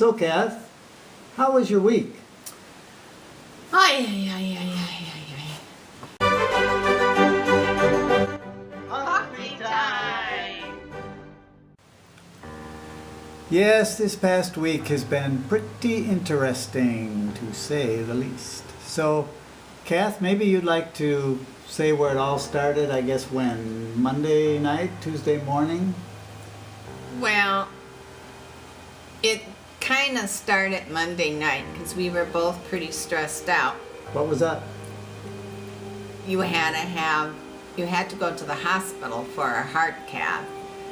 So, Cath, how was your week? Ay, ay, ay, ay, ay, ay, ay. Coffee time! Yes, this past week has been pretty interesting, to say the least. So, Cath, maybe you'd like to say where it all started, I guess when? Monday night, Tuesday morning? Well, it kind of started Monday night because we were both pretty stressed out. What was up? You had to go to the hospital for a heart cath,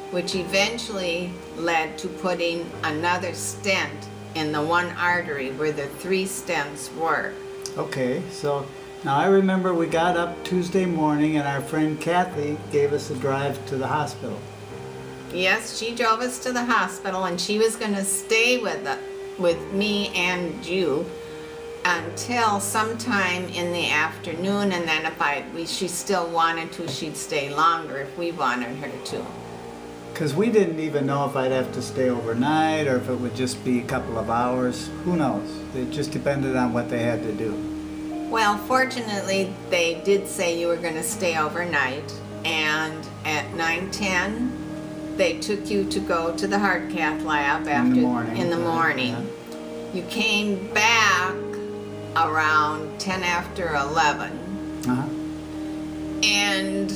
which eventually led to putting another stent in the one artery where the 3 stents were. Okay, so now I remember we got up Tuesday morning and our friend Kathy gave us a drive to the hospital. Yes, she drove us to the hospital, and she was going to stay with me and you until sometime in the afternoon, and then if she still wanted to, she'd stay longer if we wanted her to. Because we didn't even know if I'd have to stay overnight or if it would just be a couple of hours. Who knows? It just depended on what they had to do. Well, fortunately, they did say you were going to stay overnight, and at 9:10, they took you to go to the heart cath lab In the morning. Yeah. You came back around 10 after 11. Uh-huh. And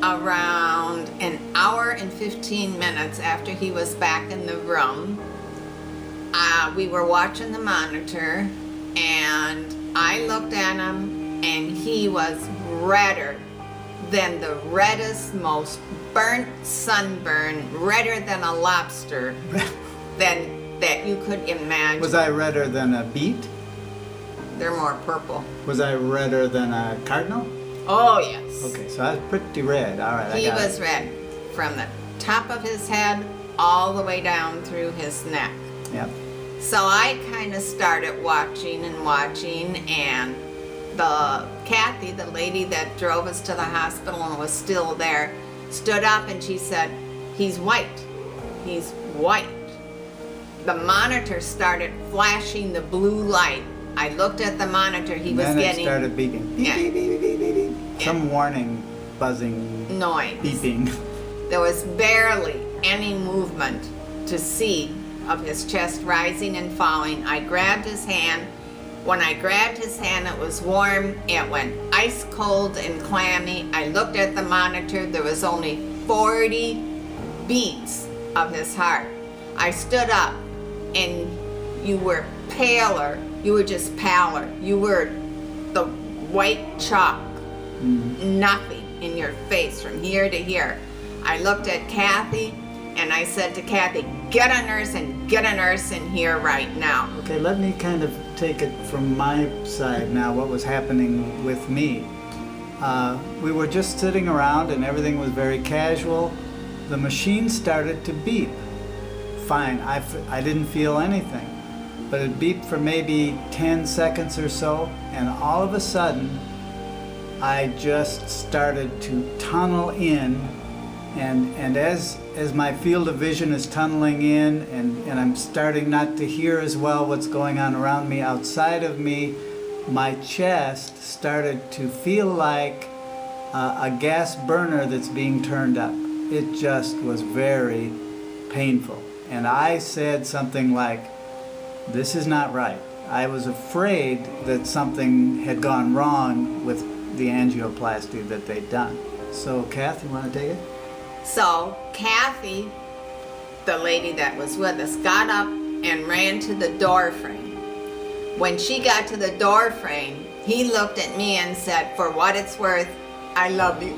around an hour and 15 minutes after he was back in the room, we were watching the monitor, and I looked at him, and he was redder than the reddest, most burnt sunburn, redder than a lobster that you could imagine. Was I redder than a beet? They're more purple. Was I redder than a cardinal? Oh, yes. Okay, so I was pretty red. All right, He was red from the top of his head all the way down through his neck. Yep. So I kind of started watching, and Kathy, the lady that drove us to the hospital and was still there, stood up and she said, "He's white. He's white." The monitor started flashing the blue light. I looked at the monitor. He was then getting it started beeping. Beep, Yeah. beep, beep, beep, beep, beep. Yeah. Some warning, buzzing, noise. beeping. There was barely any movement to see of his chest rising and falling. I grabbed his hand. When I grabbed his hand, it was warm. It went ice cold and clammy. I looked at the monitor. There was only 40 beats of his heart. I stood up, and you were paler. You were just pallor. You were the white chalk. Nothing in your face from here to here. I looked at Kathy, and I said to Kathy, get a nurse in here right now. Okay, let me kind of take it from my side now, what was happening with me. We were just sitting around and everything was very casual. The machine started to beep. Fine, I didn't feel anything, but it beeped for maybe 10 seconds or so, and all of a sudden, I just started to tunnel in, and as my field of vision is tunneling in, and I'm starting not to hear as well what's going on around me, outside of me, my chest started to feel like a gas burner that's being turned up. It just was very painful. And I said something like, "This is not right." I was afraid that something had gone wrong with the angioplasty that they'd done. So, Kath, you want to take it? So Kathy, the lady that was with us, got up and ran to the door frame. When she got to the door frame, he looked at me and said, "For what it's worth, I love you."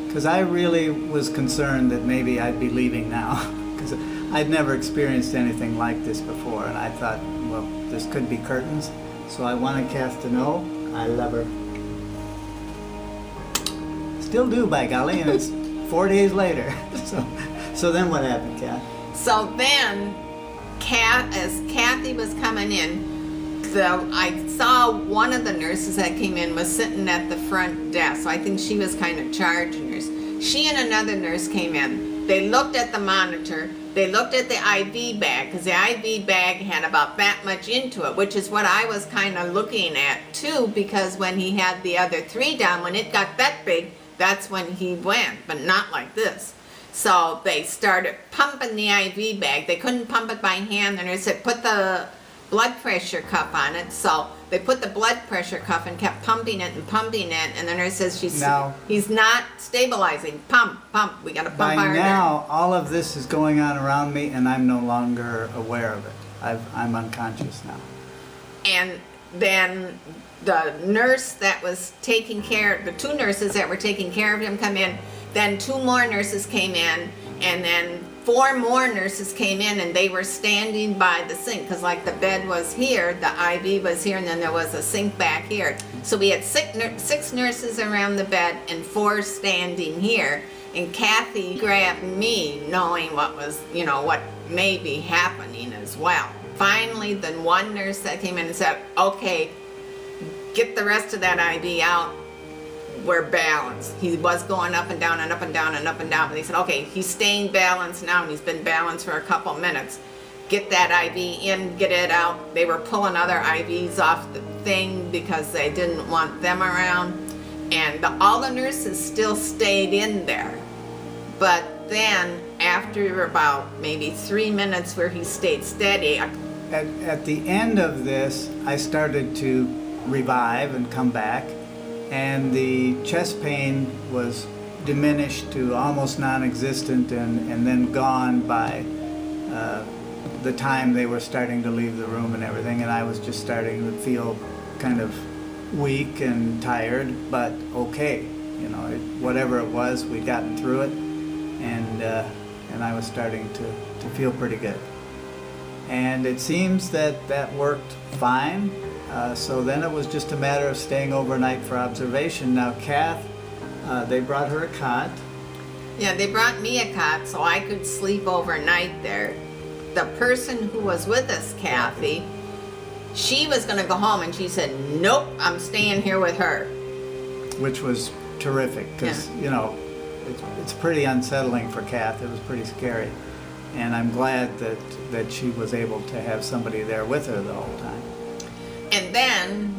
Because I really was concerned that maybe I'd be leaving now. Because I'd never experienced anything like this before, and I thought, well, this could be curtains. So I wanted Kath to know I love her. Still do, by golly, and it's 4 days later. So then what happened, Kath? So then, as Kathy was coming in, I saw one of the nurses that came in was sitting at the front desk. So I think she was kind of charging us. She and another nurse came in. They looked at the monitor. they looked at the IV bag, because the IV bag had about that much into it, which is what I was kind of looking at too, because when he had the other 3 down, when it got that big, that's when he went, but not like this. So they started pumping the IV bag. They couldn't pump it by hand, and they said put the blood pressure cuff on it. So they put the blood pressure cuff and kept pumping it, and the nurse says he's not stabilizing. Pump, we got to pump By harder. now, all of this is going on around me, and I'm no longer aware of it. I'm unconscious now. And then the nurse that was taking care, the 2 nurses that were taking care of him come in. Then 2 more nurses came in, and then 4 more nurses came in, and they were standing by the sink, because like the bed was here, the IV was here, and then there was a sink back here. So we had 6 nurses around the bed and 4 standing here. And Kathy grabbed me, knowing what was, what may be happening as well. Finally, the one nurse that came in and said, okay, get the rest of that IV out. We're balanced. He was going up and down and up and down and up and down. But they said, okay, he's staying balanced now, and he's been balanced for a couple minutes. Get that IV in, get it out. They were pulling other IVs off the thing because they didn't want them around. And all the nurses still stayed in there. But then, after about maybe 3 minutes where he stayed steady. At the end of this, I started to revive and come back. And the chest pain was diminished to almost non-existent, and then gone by the time they were starting to leave the room and everything, and I was just starting to feel kind of weak and tired, but okay. Whatever it was, we'd gotten through it, and I was starting to feel pretty good. And it seems that worked fine. So then it was just a matter of staying overnight for observation. Now, Cath, they brought her a cot. Yeah, they brought me a cot so I could sleep overnight there. The person who was with us, Kathy, she was going to go home, and she said, nope, I'm staying here with her. Which was terrific, because, it's pretty unsettling for Cath. It was pretty scary. And I'm glad that she was able to have somebody there with her the whole time. And then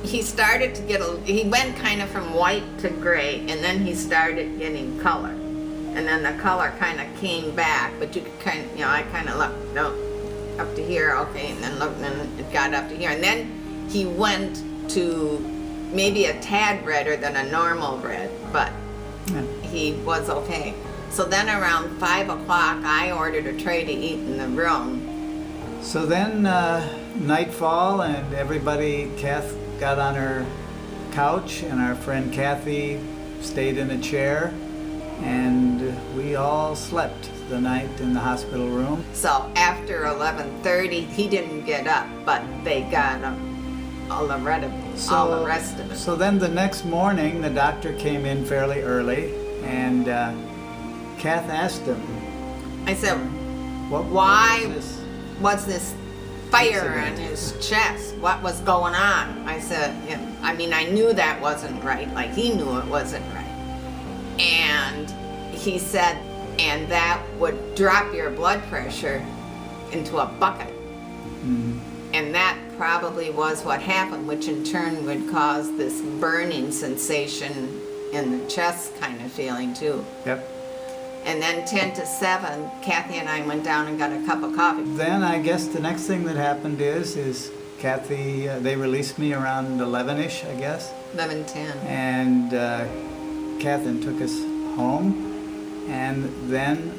he started to he went kind of from white to gray, and then he started getting color. And then the color kind of came back, but you could I kind of looked, no, up to here, okay, and then looked, and then it got up to here. And then he went to maybe a tad redder than a normal red, but he was okay. So then around 5 o'clock, I ordered a tray to eat in the room. So then nightfall, and everybody, Cath got on her couch, and our friend Kathy stayed in a chair, and we all slept the night in the hospital room. So after 11:30, he didn't get up, but they got him all the rest of it. So then the next morning, the doctor came in fairly early, and Cath asked him, I said, why was this fire in his chest? What was going on? I said, I knew that wasn't right, like he knew it wasn't right. And he said, and that would drop your blood pressure into a bucket. Mm-hmm. And that probably was what happened, which in turn would cause this burning sensation in the chest kind of feeling too. Yep. And then 10 to 7, Kathy and I went down and got a cup of coffee. Then I guess the next thing that happened is Kathy, they released me around 11-ish, I guess. 11:10. And Kathy took us home. And then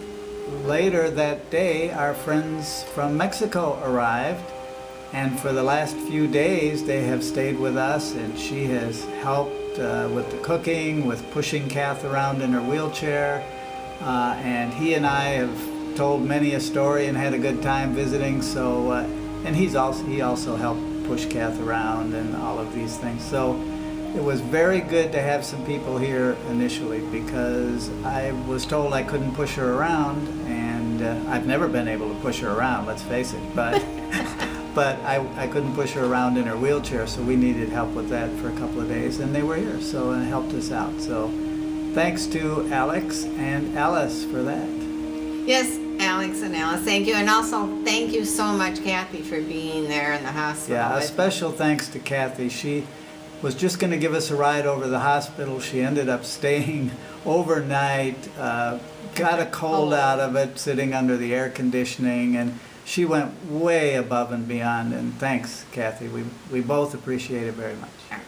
later that day, our friends from Mexico arrived. And for the last few days, they have stayed with us, and she has helped with the cooking, with pushing Cath around in her wheelchair. And he and I have told many a story and had a good time visiting. So, and he also helped push Cath around and all of these things. So it was very good to have some people here initially, because I was told I couldn't push her around, and I've never been able to push her around, let's face it, but but I couldn't push her around in her wheelchair, so we needed help with that for a couple of days, and they were here, so it helped us out. So thanks to Alex and Alice for that. Yes, Alex and Alice, thank you. And also, thank you so much, Kathy, for being there in the hospital. Yeah, a with special thanks to Kathy. She was just going to give us a ride over to the hospital. She ended up staying overnight, got a cold out of it sitting under the air conditioning, and she went way above and beyond. And thanks, Kathy. We both appreciate it very much. Sure.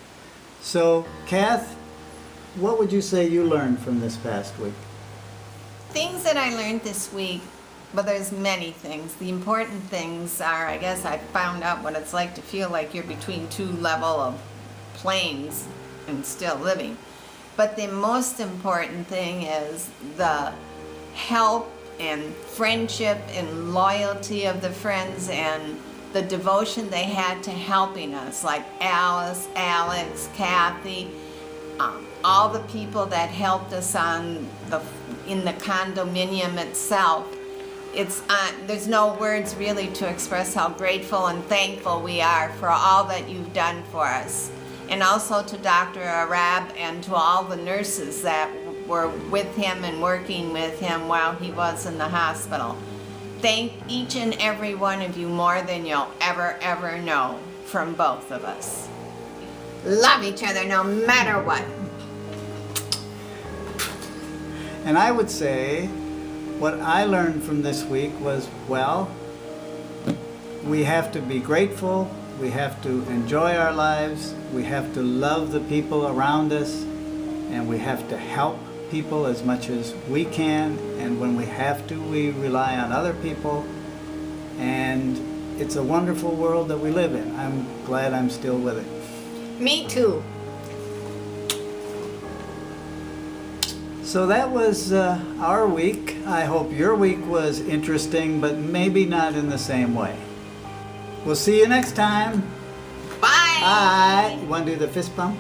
So, Kath, what would you say you learned from this past week? Things that I learned this week, well, there's many things. The important things are, I guess I found out what it's like to feel like you're between two level of planes and still living. But the most important thing is the help and friendship and loyalty of the friends and the devotion they had to helping us, like Alice, Alex, Kathy, all the people that helped us in the condominium itself. It's there's no words really to express how grateful and thankful we are for all that you've done for us. And also to Dr. Arab and to all the nurses that were with him and working with him while he was in the hospital. Thank each and every one of you more than you'll ever know from both of us. Love each other no matter what. And I would say what I learned from this week was, well, we have to be grateful, we have to enjoy our lives, we have to love the people around us, and we have to help people as much as we can, and when we have to, we rely on other people. And it's a wonderful world that we live in. I'm glad I'm still with it. Me too. So that was our week. I hope your week was interesting, but maybe not in the same way. We'll see you next time. Bye. Bye. You want to do the fist bump?